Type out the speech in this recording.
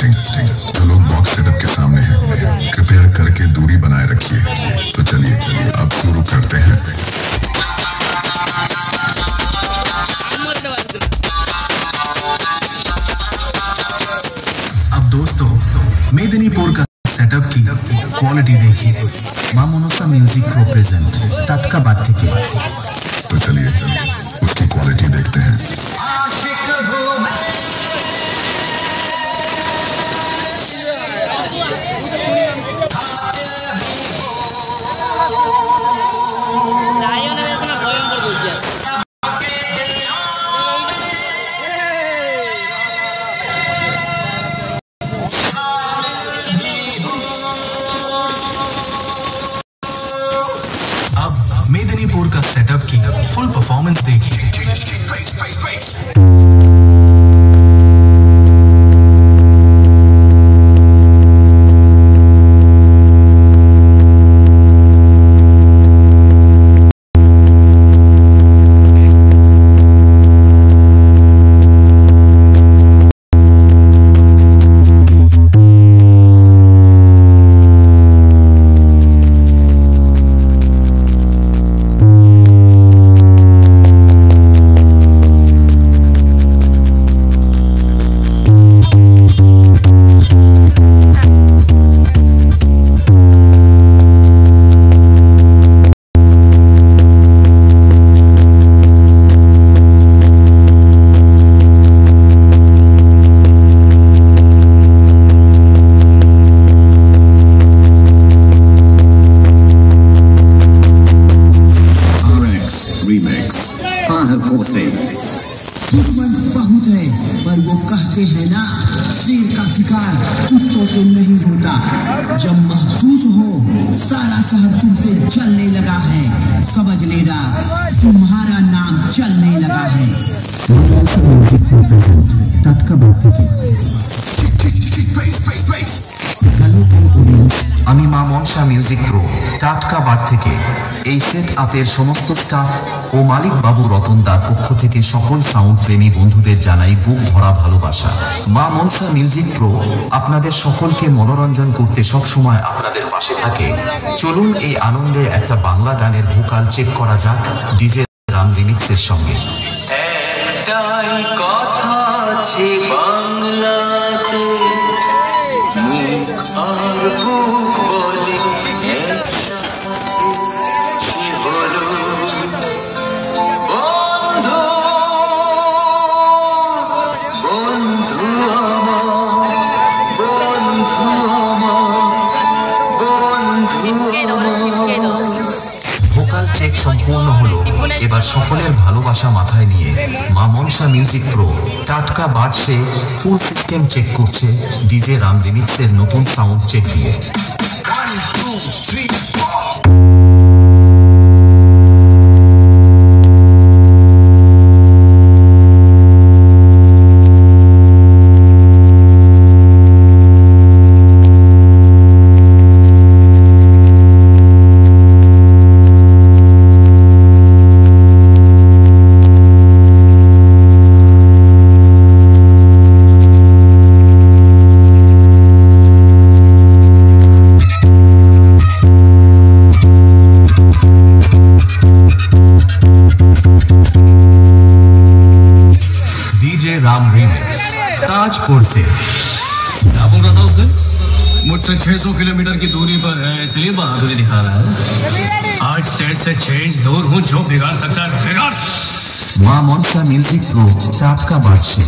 Testing. जो लोग box setup के सामने हैं कृपया करके दूरी बनाए रखिए। तो चलिए अब शुरू करते हैं। अब दोस्तों मेदिनीपुर का सेटअप की क्वालिटी देखिए। मां मनसा म्यूजिक प्रो प्रेजेंट टाटका बाट থেকে। तो चलिए उसकी क्वालिटी देखते हैं। अब मेदिनीपुर का सेटअप की फुल परफॉर्मेंस देखिए। दुश्मन बहुत है पर वो कहते हैं ना, शेर का शिकार कुत्तों से नहीं होता। जब महसूस हो सारा शहर तुमसे जलने लगा है, समझ लेना तुम्हारा नाम चलने लगा है। टाटका बाट থেকে। আমি মা মনসা মিউজিক প্রো টাটকা बाट থেকে এই সেট আপের সমস্ত স্টাফ ও মালিক বাবু রতন দার পক্ষ থেকে সকল সাউন্ড প্রেমী বন্ধুদের জানাই বুক ভরা ভালোবাসা। মা মনসা মিউজিক প্রো আপনাদের সকলকে মনোরঞ্জন করতে সব সময় আপনাদের পাশে থাকে। চলুন এই আনন্দে একটা বাংলা গানের ভোকাল চেক করা যাক ডিজে রাম রিমিক্সের সঙ্গে। একটাই কথা আছে বাংলাতে, মুখ আর বুক বলে ভোকাল চেক সম্পূর্ণ হলো। এবার সকলের ভালোবাসা মাথায় নিয়ে মা মনসা মিউজিক প্রো টাটকা बाट से ফুল সিস্টেম চেক করছে ডিজে রাম রিমিক্সের নতুন সাউন্ড চেক দিয়ে। 1 2 3 4 राम रिमिक्स ताजपुर से। क्या बोल रहा था उस दिन? मुझसे 600 किलोमीटर की दूरी पर है इसलिए बहादुरी दिखा रहा है। आज स्टेज से 6 दूर हूँ, जो बिगाड़ सकता है बिगाड़। मां मनसा म्यूजिक प्रो टाटका बाट से।